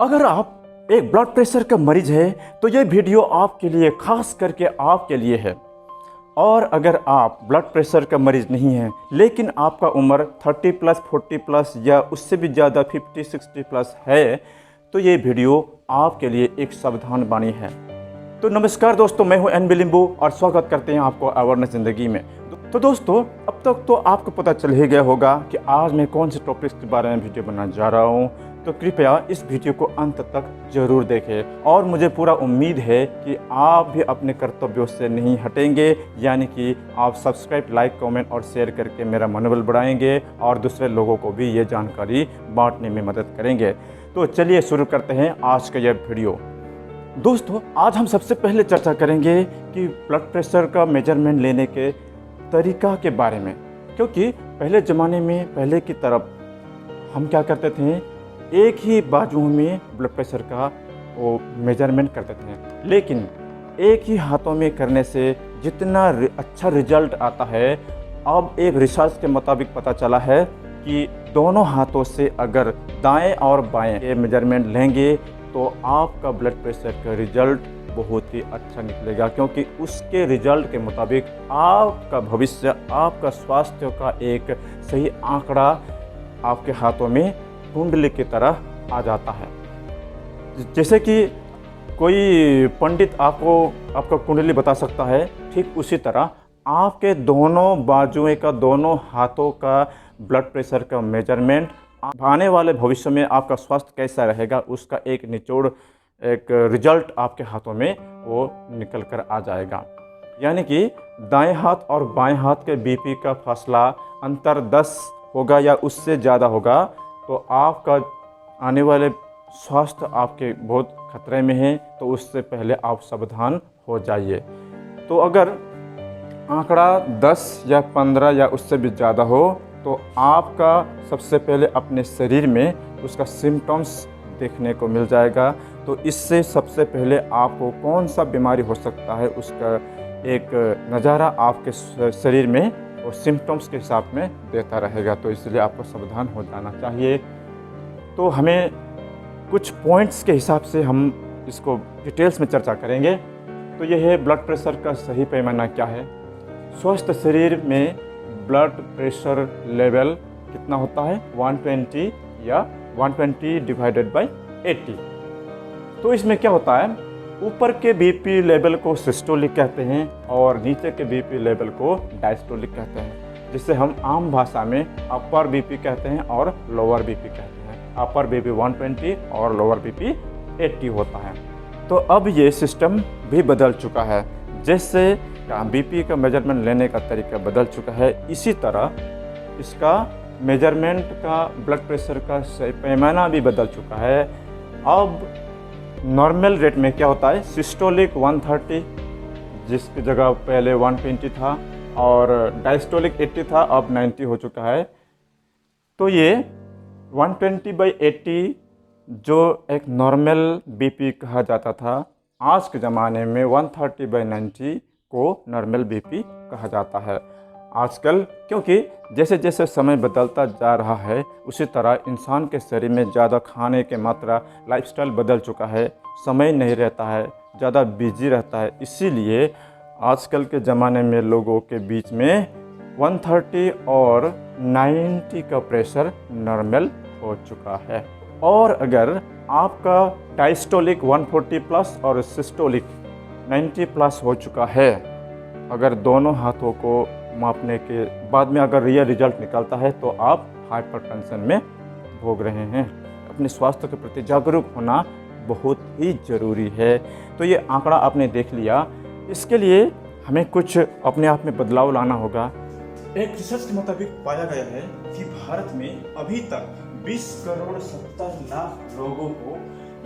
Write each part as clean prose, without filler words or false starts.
अगर आप एक ब्लड प्रेशर का मरीज है तो ये वीडियो आपके लिए, खास करके आपके लिए है। और अगर आप ब्लड प्रेशर का मरीज नहीं हैं लेकिन आपका उम्र 30 प्लस, 40 प्लस या उससे भी ज़्यादा 50, 60 प्लस है तो ये वीडियो आपके लिए एक सावधान वाणी है। तो नमस्कार दोस्तों, मैं हूं एन लिंबू और स्वागत करते हैं आपको अवेयरनेस ज़िंदगी में। तो दोस्तों, अब तक तो आपको पता चल ही गया होगा कि आज मैं कौन से टॉपिक्स के बारे में वीडियो बनाने जा रहा हूं। तो कृपया इस वीडियो को अंत तक जरूर देखें और मुझे पूरा उम्मीद है कि आप भी अपने कर्तव्यों से नहीं हटेंगे, यानी कि आप सब्सक्राइब, लाइक, कमेंट और शेयर करके मेरा मनोबल बढ़ाएंगे और दूसरे लोगों को भी ये जानकारी बांटने में मदद करेंगे। तो चलिए शुरू करते हैं आज का यह वीडियो। दोस्तों, आज हम सबसे पहले चर्चा करेंगे कि ब्लड प्रेशर का मेजरमेंट लेने के तरीका के बारे में, क्योंकि पहले ज़माने में पहले की तरफ हम क्या करते थे, एक ही बाजुओं में ब्लड प्रेशर का वो मेजरमेंट करते थे, लेकिन एक ही हाथों में करने से जितना अच्छा रिजल्ट आता है, अब एक रिसर्च के मुताबिक पता चला है कि दोनों हाथों से अगर दाएं और बाएं के मेजरमेंट लेंगे तो आपका ब्लड प्रेशर का रिजल्ट बहुत ही अच्छा निकलेगा, क्योंकि उसके रिजल्ट के मुताबिक आपका भविष्य, आपका स्वास्थ्य का एक सही आंकड़ा आपके हाथों में कुंडली की तरह आ जाता है। जैसे कि कोई पंडित आपको आपका कुंडली बता सकता है, ठीक उसी तरह आपके दोनों बाजुओं का, दोनों हाथों का ब्लड प्रेशर का मेजरमेंट आने वाले भविष्य में आपका स्वास्थ्य कैसा रहेगा उसका एक निचोड़, एक रिजल्ट आपके हाथों में वो निकल कर आ जाएगा। यानी कि दाएं हाथ और बाएं हाथ के बीपी का फासला अंतर 10 होगा या उससे ज़्यादा होगा तो आपका आने वाले स्वास्थ्य आपके बहुत खतरे में है, तो उससे पहले आप सावधान हो जाइए। तो अगर आंकड़ा 10 या 15 या उससे भी ज़्यादा हो तो आपका सबसे पहले अपने शरीर में उसका सिम्टम्स देखने को मिल जाएगा। तो इससे सबसे पहले आपको कौन सा बीमारी हो सकता है उसका एक नज़ारा आपके शरीर में और सिम्टम्स के हिसाब में देता रहेगा। तो इसलिए आपको सावधान हो जाना चाहिए। तो हमें कुछ पॉइंट्स के हिसाब से हम इसको डिटेल्स में चर्चा करेंगे। तो यह है ब्लड प्रेशर का सही पैमाना क्या है। स्वस्थ शरीर में ब्लड प्रेशर लेवल कितना होता है, 120 या 120 डिवाइडेड बाई 80। तो इसमें क्या होता है, ऊपर के बीपी लेवल को सिस्टोलिक कहते हैं और नीचे के बीपी लेवल को डायस्टोलिक कहते हैं, जिसे हम आम भाषा में अपर बीपी कहते हैं और लोअर बीपी कहते हैं। अपर बीपी 120 और लोअर बीपी 80 होता है। तो अब ये सिस्टम भी बदल चुका है, जैसे बीपी का मेजरमेंट लेने का तरीका बदल चुका है, इसी तरह इसका मेजरमेंट का, ब्लड प्रेशर का पैमाना भी बदल चुका है। अब नॉर्मल रेट में क्या होता है, सिस्टोलिक 130 जिसकी जगह पहले 120 था और डायस्टोलिक 80 था, अब 90 हो चुका है। तो ये 120/80 जो एक नॉर्मल बीपी कहा जाता था, आज के ज़माने में 130/90 को नॉर्मल बीपी कहा जाता है आजकल, क्योंकि जैसे जैसे समय बदलता जा रहा है उसी तरह इंसान के शरीर में ज़्यादा खाने की मात्रा, लाइफस्टाइल बदल चुका है, समय नहीं रहता है, ज़्यादा बिजी रहता है। इसीलिए आजकल के ज़माने में लोगों के बीच में 130 और 90 का प्रेशर नॉर्मल हो चुका है। और अगर आपका डायस्टोलिक 140 प्लस और सिस्टोलिक 90 प्लस हो चुका है, अगर दोनों हाथों को मापने के बाद में अगर रियल रिजल्ट निकलता है तो आप हाइपरटेंशन में भोग रहे हैं। अपने स्वास्थ्य के प्रति जागरूक होना बहुत ही ज़रूरी है। तो ये आंकड़ा आपने देख लिया, इसके लिए हमें कुछ अपने आप में बदलाव लाना होगा। एक रिसर्च के मुताबिक पाया गया है कि भारत में अभी तक 20 करोड़ 70 लाख लोगों को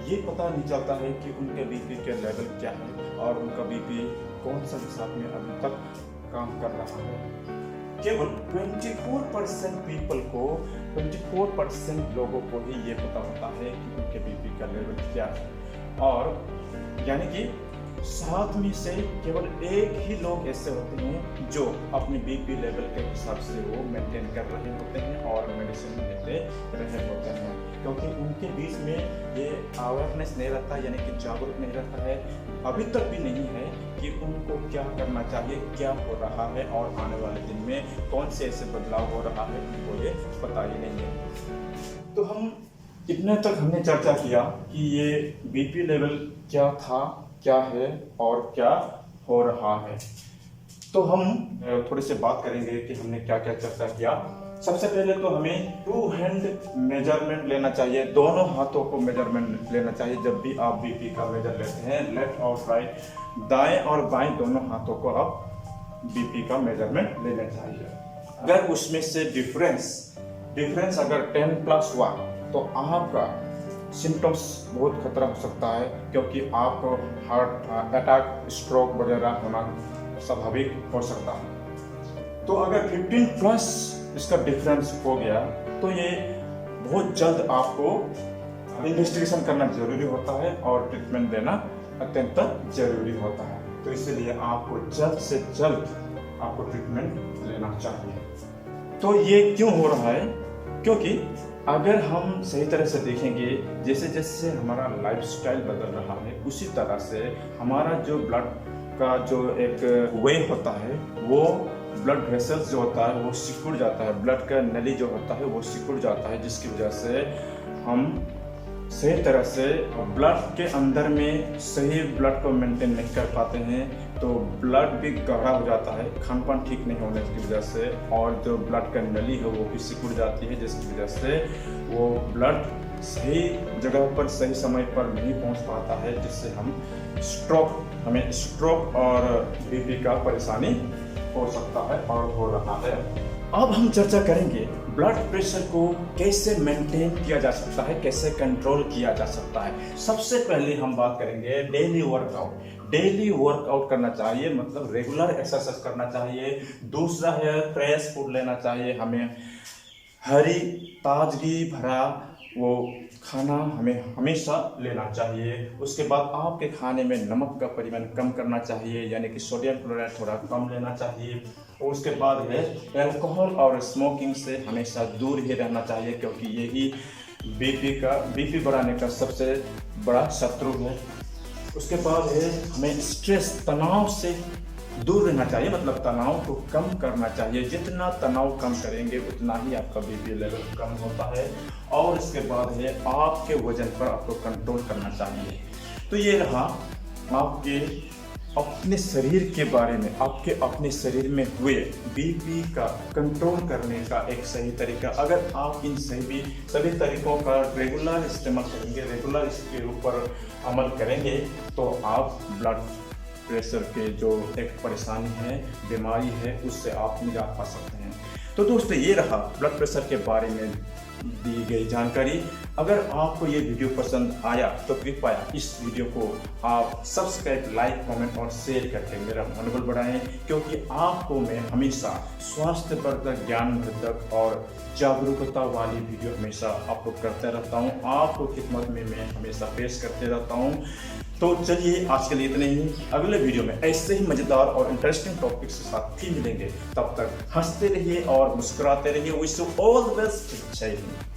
ये पता नहीं चलता है कि उनके बीपी के लेवल क्या है और उनका बीपी कौन सा हिसाब में अभी तक काम कर रहा है। केवल 24% पीपल को, 24% लोगों को ही ये पता होता है कि उनके बीपी का लेवल क्या है। और यानी कि साथ में से केवल एक ही लोग ऐसे होते हैं जो अपने बीपी लेवल के हिसाब से वो मेंटेन कर रहे होते हैं और मेडिसिन लेते रहे होते हैं, क्योंकि उनके बीच में ये अवेयरनेस नहीं रहता, यानी कि जागरूक नहीं रहता है, अभी तक भी नहीं है कि उनको क्या करना चाहिए, क्या हो रहा है और आने वाले दिन में कौन से ऐसे बदलाव हो रहा है, उनको ये पता ही नहीं है। तो हम इतने तक हमने चर्चा किया कि ये बीपी लेवल क्या था, क्या है और क्या हो रहा है। तो हम थोड़ी सी बात करेंगे कि हमने क्या क्या चर्चा किया। सबसे पहले तो हमें 2 हैंड मेजरमेंट लेना चाहिए, दोनों हाथों को मेजरमेंट लेना चाहिए जब भी आप बीपी का मेजर लेते हैं। लेफ्ट और राइट, दाएं और बाएं दोनों हाथों को आप बीपी का मेजरमेंट लेना चाहिए। अगर उसमें से डिफरेंस अगर 10+1 तो आपका सिम्टम्स बहुत खतरा हो सकता है, क्योंकि आपको हार्ट अटैक, स्ट्रोक वगैरह होना स्वाभाविक हो सकता है। तो अगर 15+ इसका डिफरेंस हो गया तो ये बहुत जल्द आपको इन्वेस्टिगेशन करना जरूरी होता है और ट्रीटमेंट देना अत्यंत जरूरी होता है। तो इसलिए आपको जल्द से जल्द आपको ट्रीटमेंट लेना चाहिए। तो ये क्यों हो रहा है? क्योंकि अगर हम सही तरह से देखेंगे, जैसे जैसे हमारा लाइफस्टाइल बदल रहा है उसी तरह से हमारा जो ब्लड का जो एक वे होता है, वो ब्लड वेसल्स जो होता है वो सिकुड़ जाता है, ब्लड का नली जो होता है वो सिकुड़ जाता है, जिसकी वजह से हम सही तरह से ब्लड के अंदर में सही ब्लड को मेंटेन नहीं कर पाते हैं। तो ब्लड भी गाढ़ा हो जाता है खान पान ठीक नहीं होने की वजह से, और जो ब्लड का नली है वो भी सिकुड़ जाती है, जिसकी वजह से वो ब्लड सही जगह पर सही समय पर नहीं पहुंच पाता है, जिससे हमें स्ट्रोक और बीपी का परेशानी हो सकता है और हो रहा है। अब हम चर्चा करेंगे ब्लड प्रेशर को कैसे मेंटेन किया जा सकता है, कैसे कंट्रोल किया जा सकता है। सबसे पहले हम बात करेंगे डेली वर्कआउट करना चाहिए, मतलब रेगुलर एक्सरसाइज करना चाहिए। दूसरा है फ्रेश फूड लेना चाहिए, हमें हरी ताजगी भरा वो खाना हमें हमेशा लेना चाहिए। उसके बाद आपके खाने में नमक का परिमाण कम करना चाहिए, यानी कि सोडियम क्लोराइड थोड़ा कम लेना चाहिए। और उसके बाद है अल्कोहल और स्मोकिंग से हमेशा दूर ही रहना चाहिए, क्योंकि यही बीपी बढ़ाने का सबसे बड़ा शत्रु है। उसके बाद है हमें स्ट्रेस, तनाव से दूर रहना चाहिए, मतलब तनाव को कम करना चाहिए। जितना तनाव कम करेंगे उतना ही आपका बीपी लेवल कम होता है। और इसके बाद है आपके वजन पर आपको कंट्रोल करना चाहिए। तो ये रहा आपके अपने शरीर के बारे में, आपके अपने शरीर में हुए बीपी का कंट्रोल करने का एक सही तरीका। अगर आप इन सभी तरीकों का रेगुलर इस्तेमाल करेंगे, रेगुलर इसके ऊपर अमल करेंगे, तो आप ब्लड प्रेशर के जो एक परेशानी है, बीमारी है, उससे आप निजात पा सकते हैं। तो दोस्तों ये रहा ब्लड प्रेशर के बारे में दी गई जानकारी। अगर आपको ये वीडियो पसंद आया तो कृपया इस वीडियो को आप सब्सक्राइब, लाइक, कमेंट और शेयर करके मेरा मनोबल बढ़ाएं, क्योंकि आपको मैं हमेशा स्वास्थ्यवर्धक, ज्ञानवर्धक और जागरूकता वाली वीडियो हमेशा अपलोड करते रहता हूँ। आपको खिदमत में मैं हमेशा पेश करते रहता हूँ। तो चलिए आज के लिए इतने ही। अगले वीडियो में ऐसे ही मजेदार और इंटरेस्टिंग टॉपिक्स के साथ फिर मिलेंगे। तब तक हंसते रहिए और मुस्कुराते रहिए। Wish you all the best. जय हिंद।